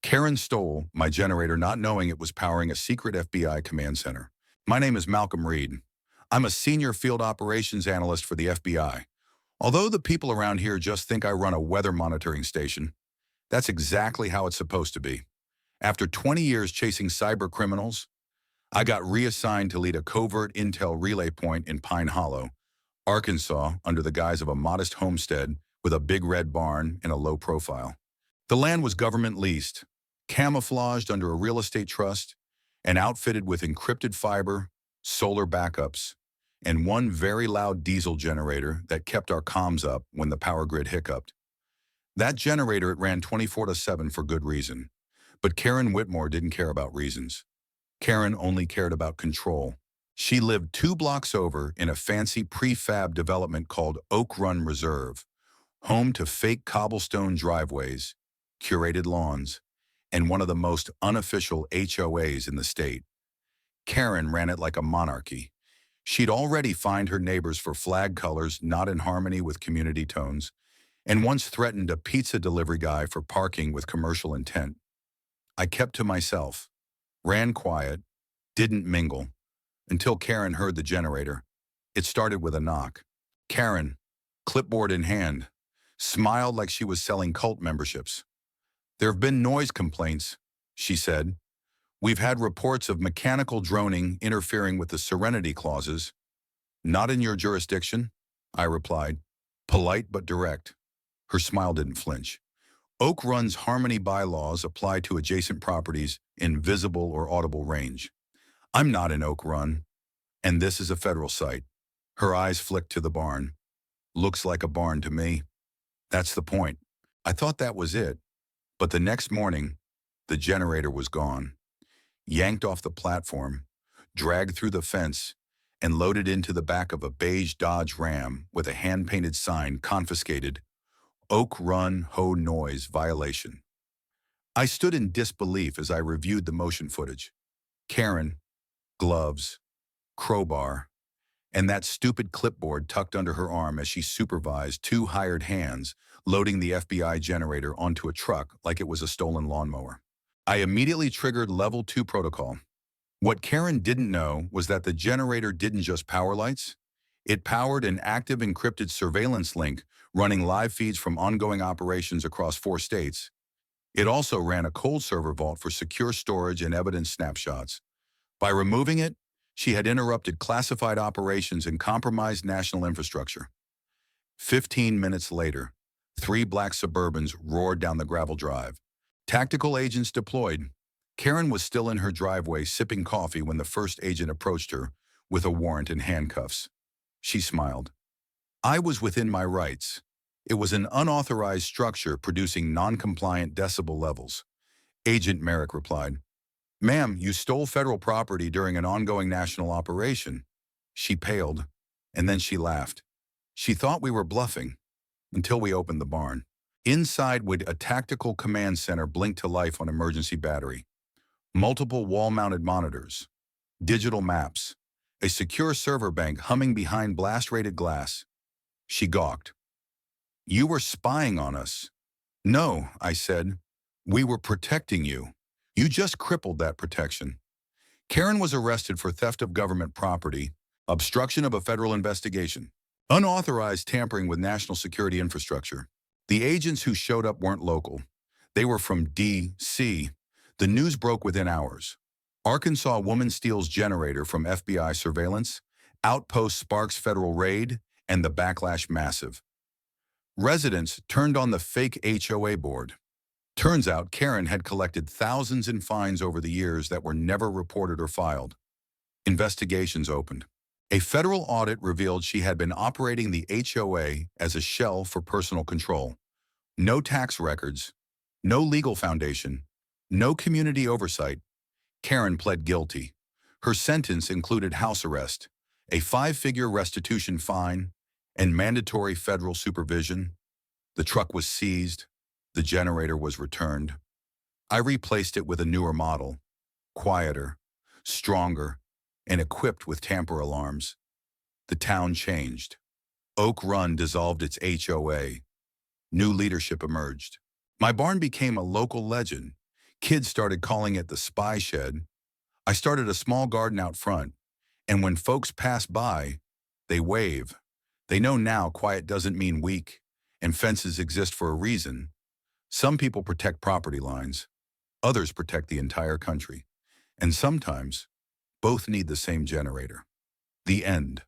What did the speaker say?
Karen stole my generator not knowing it was powering a secret FBI command center. My name is Malcolm Reed. I'm a senior field operations analyst for the FBI. Although the people around here just think I run a weather monitoring station, that's exactly how it's supposed to be. After 20 years chasing cyber criminals, I got reassigned to lead a covert intel relay point in Pine Hollow, Arkansas, under the guise of a modest homestead with a big red barn and a low profile. The land was government leased, camouflaged under a real estate trust, and outfitted with encrypted fiber, solar backups, and one very loud diesel generator that kept our comms up when the power grid hiccuped. That generator, it ran 24/7 for good reason. But Karen Whitmore didn't care about reasons. Karen only cared about control. She lived 2 blocks over in a fancy prefab development called Oak Run Reserve, home to fake cobblestone driveways, curated lawns, and one of the most unofficial HOAs in the state. Karen ran it like a monarchy. She'd already fined her neighbors for flag colors not in harmony with community tones, and once threatened a pizza delivery guy for parking with commercial intent. I kept to myself, ran quiet, didn't mingle, until Karen heard the generator. It started with a knock. Karen, clipboard in hand, smiled like she was selling cult memberships. "There have been noise complaints," she said. "We've had reports of mechanical droning interfering with the serenity clauses." "Not in your jurisdiction," I replied, polite but direct. Her smile didn't flinch. Oak Run's harmony bylaws apply to adjacent properties in visible or audible range. I'm not in Oak Run, and this is a federal site. Her eyes flicked to the barn. "Looks like a barn to me." That's the point. I thought that was it, but the next morning, the generator was gone. Yanked off the platform, dragged through the fence, and loaded into the back of a beige Dodge Ram with a hand-painted sign confiscated, "Oak Run Ho Noise Violation." I stood in disbelief as I reviewed the motion footage. Karen, gloves, crowbar, and that stupid clipboard tucked under her arm as she supervised 2 hired hands loading the FBI generator onto a truck like it was a stolen lawnmower. I immediately triggered Level 2 protocol. What Karen didn't know was that the generator didn't just power lights. It powered an active encrypted surveillance link running live feeds from ongoing operations across 4 states. It also ran a cold server vault for secure storage and evidence snapshots. By removing it, she had interrupted classified operations and compromised national infrastructure. 15 minutes later, 3 black Suburbans roared down the gravel drive. Tactical agents deployed. Karen was still in her driveway sipping coffee when the first agent approached her with a warrant and handcuffs. She smiled. I was within my rights. It was an unauthorized structure producing non-compliant decibel levels. Agent Merrick replied, "Ma'am, you stole federal property during an ongoing national operation." She paled, and then she laughed. She thought we were bluffing, until we opened the barn. Inside would a tactical command center blink to life on emergency battery. Multiple wall-mounted monitors, digital maps, a secure server bank humming behind blast-rated glass. She gawked. "You were spying on us." "No," I said. "We were protecting you. You just crippled that protection." Karen was arrested for theft of government property, obstruction of a federal investigation, unauthorized tampering with national security infrastructure. The agents who showed up weren't local. They were from D.C. The news broke within hours. Arkansas woman steals generator from FBI surveillance, outpost sparks federal raid, and the backlash massive. Residents turned on the fake HOA board. Turns out Karen had collected thousands in fines over the years that were never reported or filed. Investigations opened. A federal audit revealed she had been operating the HOA as a shell for personal control. No tax records, no legal foundation, no community oversight. Karen pled guilty. Her sentence included house arrest, a 5-figure restitution fine, and mandatory federal supervision. The truck was seized. The generator was returned. I replaced it with a newer model, quieter, stronger, and equipped with tamper alarms. The town changed. Oak Run dissolved its HOA. New leadership emerged. My barn became a local legend, Kids started calling it the spy shed. I started a small garden out front, and when folks pass by, they wave. They know now quiet doesn't mean weak, and fences exist for a reason. Some people protect property lines, others protect the entire country. And sometimes, both need the same generator. The end.